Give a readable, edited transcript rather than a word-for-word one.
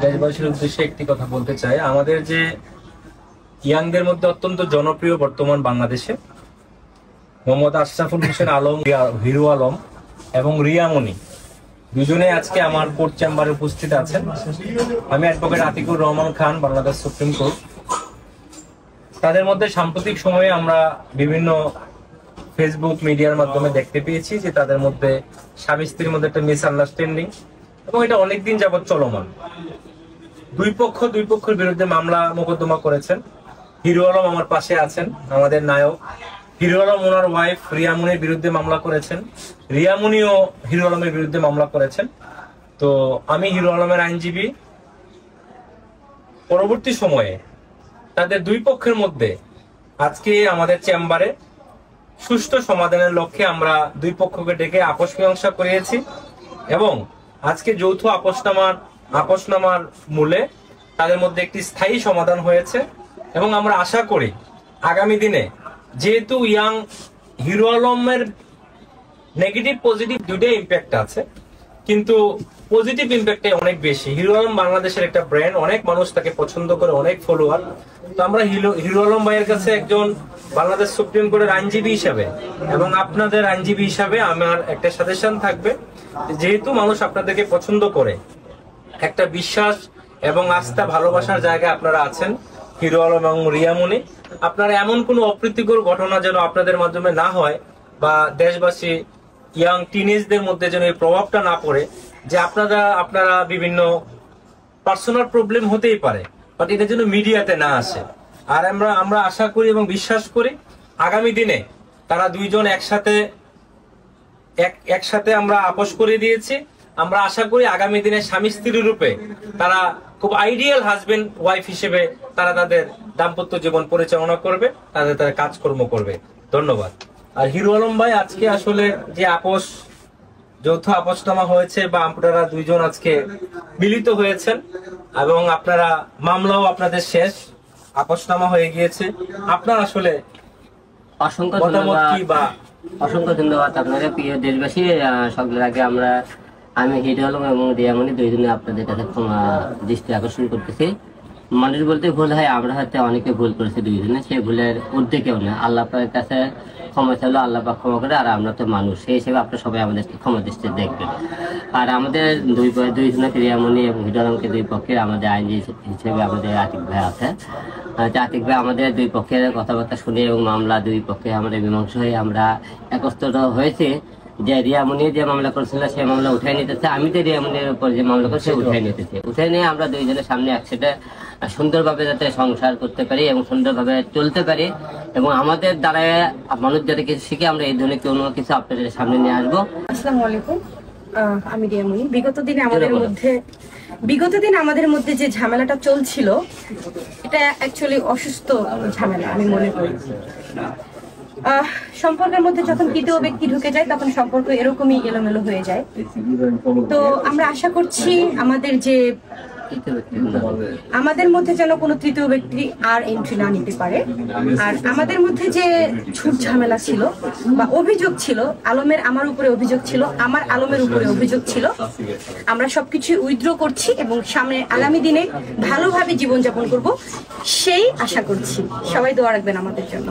দেশবাসীর উদ্দেশ্যে একটি কথা বলতে চাই। আমাদের যে ইয়াংদের মধ্যে অত্যন্ত জনপ্রিয় বর্তমান বাংলাদেশে মোহাম্মদ আশরাফুল হোসেন আলম, হিরো আলম এবং রিয়ামণি দুজনে আজকে আমার কোর্ট চেম্বারে উপস্থিত আছেন। আমি advocate Atikur Rahman Khan, Bangladesh supreme court. তাদের মধ্যে সাম্প্রতিক সময়ে আমরা বিভিন্ন ফেসবুক মিডিয়ার মাধ্যমে দেখতে পেয়েছি যে তাদের মধ্যে স্বামী স্ত্রীর মধ্যে একটা মিসআন্ডারস্ট্যান্ডিং, এবং এটা অনেকদিন যাবৎ চলমান। দুই পক্ষের বিরুদ্ধে মামলা মোকদ্দমা করেছেন। হিরো আলম আমার পাশে আছেন, আমাদের নায়ক। হিরো আলম ওনার ওয়াইফ রিয়ামণির বিরুদ্ধে মামলা করেছেন, রিয়ামণিও হিরো আলমের বিরুদ্ধে মামলা করেছেন। তো আমি হিরো আলমের আইনজীবী। পরবর্তী সময়ে তাদের দুই পক্ষের মধ্যে আজকে আমাদের চেম্বারে সুষ্ঠু সমাধানের লক্ষ্যে আমরা দুই পক্ষকে ডেকে আপোষ মীমাংসা করিয়েছি, এবং আজকে যৌথ আপোষনামার মূলে তাদের মধ্যে একটি স্থায়ী সমাধান হয়েছে। এবং আমরা আশা করি আগামী দিনে, যেহেতু ইয়াং হিরো আলমের নেগেটিভ পজিটিভ দুইটাই ইম্প্যাক্ট আছে, কিন্তু পজিটিভ ইম্প্যাক্টে অনেক বেশি। হিরো আলম বাংলাদেশের একটা ব্র্যান্ড, অনেক মানুষ তাকে পছন্দ করে, অনেক ফলোয়ার। তো আমরা হিরো আলম ভাইয়ের কাছে একজন বাংলাদেশ সুপ্রিম কোর্টের আইনজীবী হিসাবে এবং আপনাদের আইনজীবী হিসাবে আমার একটা সাজেশন থাকবে, যেহেতু মানুষ আপনাদেরকে পছন্দ করে, একটা বিশ্বাস এবং আস্থা ভালোবাসার জায়গায় আপনারা আছেন হিরো আলম এবং রিয়ামণি, আপনারা এমন কোনো অপ্রীতিকর ঘটনা যেন আপনাদের মাধ্যমে না হয়, বা দেশবাসী ইয়াং টিনেজদের মধ্যে যেন এই প্রভাবটা না পড়ে যে আপনারা বিভিন্ন পার্সোনাল প্রবলেম হতেই পারে, বাট এটা যেন মিডিয়াতে না আসে। আর আমরা আশা করি এবং বিশ্বাস করি আগামী দিনে তারা দুইজন একসাথে আমরা আপোষ করে দিয়েছি। আমরা আশা করি আগামী দিনে স্বামী স্ত্রী রূপে তারা খুব আইডিয়াল হাজবেন্ড ওয়াইফ হিসেবে তারা তাদের দাম্পত্য জীবন পরিচালনা করবে, তাদের কাজকর্ম করবে। ধন্যবাদ। আর হিরো আলম ভাই, আজকে আসলে যে যৌথ আপোষনামা হয়েছে, বা আপনারা দুইজন আজকে মিলিত হয়েছেন, এবং আপনারা মামলাও আপনাদের শেষ, আপোষনামা হয়ে গিয়েছে, আপনার আসলে অসংখ্য ধন্যবাদ আপনাদের প্রিয় দেশবাসী। সকলের আগে আমি হিরো আলম এবং রিয়ামণি দুইজনে আপনাদের কাছে ক্ষমা দৃষ্টি আকর্ষণ করতেছি। মানুষ বলতে ভুল হয়, আমরা হয়তো অনেকে ভুল করেছি দুইজনে, সেই ভুলের ঊর্ধ্বে কেউ না। আল্লাহ পাকের কাছে ক্ষমা চাইলো, আল্লাহ পাক ক্ষমা করে, আর আমরা তো মানুষ, সেই হিসেবে আপনারা সবাই আমাদেরকে ক্ষমা দৃষ্টি দেখবেন। আর আমাদের দুইজনে রিয়ামণি এবং হিরো আলমকে দুই পক্ষের আমাদের আইনজীবী হিসেবে আমাদের আতিক ভাই আছে। আতিক ভাই আমাদের দুই পক্ষের কথাবার্তা শুনে এবং মামলা দুই পক্ষে আমাদের মীমাংসা হয়ে আমরা একত্রিত হয়েছে। যে রিয়ামণি যে মামলা করেছিল সেই মামলা উঠাই নিতেছে, আমি যে রিয়ামণির উপর যে মামলা করছি উঠাই নিতেছে। উঠাই নিয়ে আমরা দুইজনের সামনে একসাথে সুন্দরভাবে যাতে সংসার করতে পারি এবং সুন্দরভাবে চলতে পারি, এবং আমাদের দ্বারা মানুষ যাতে কিছু শিখে, আমরা এই ধরনের কোনো কিছু আপনাদের সামনে নিয়ে আসবো। আসসালামু আলাইকুম, আমি রিয়ামণি। বিগত দিন আমাদের মধ্যে যে ঝামেলাটা চলছিল, এটা অ্যাকচুয়ালি অসুস্থ ঝামেলা আমি মনে করি। সম্পর্কের মধ্যে যখন তৃতীয় ব্যক্তি ঢুকে যায়, তখন সম্পর্ক এরকমই এলোমেলো হয়ে যায়। তো আমরা আশা করছি আমাদের মধ্যে যেন কোনো তৃতীয় ব্যক্তি আর এন্ট্রি না নিতে পারে। আর আমাদের মধ্যে যে ঝুট ঝামেলা ছিল বা অভিযোগ ছিল, আমার উপরে অভিযোগ ছিল, আমার আলমের উপরে অভিযোগ ছিল, আমরা সবকিছু উইথড্র করছি এবং সামনে আগামী দিনে ভালোভাবে জীবনযাপন করব, সেই আশা করছি। সবাই দোয়া রাখবেন আমাদের জন্য।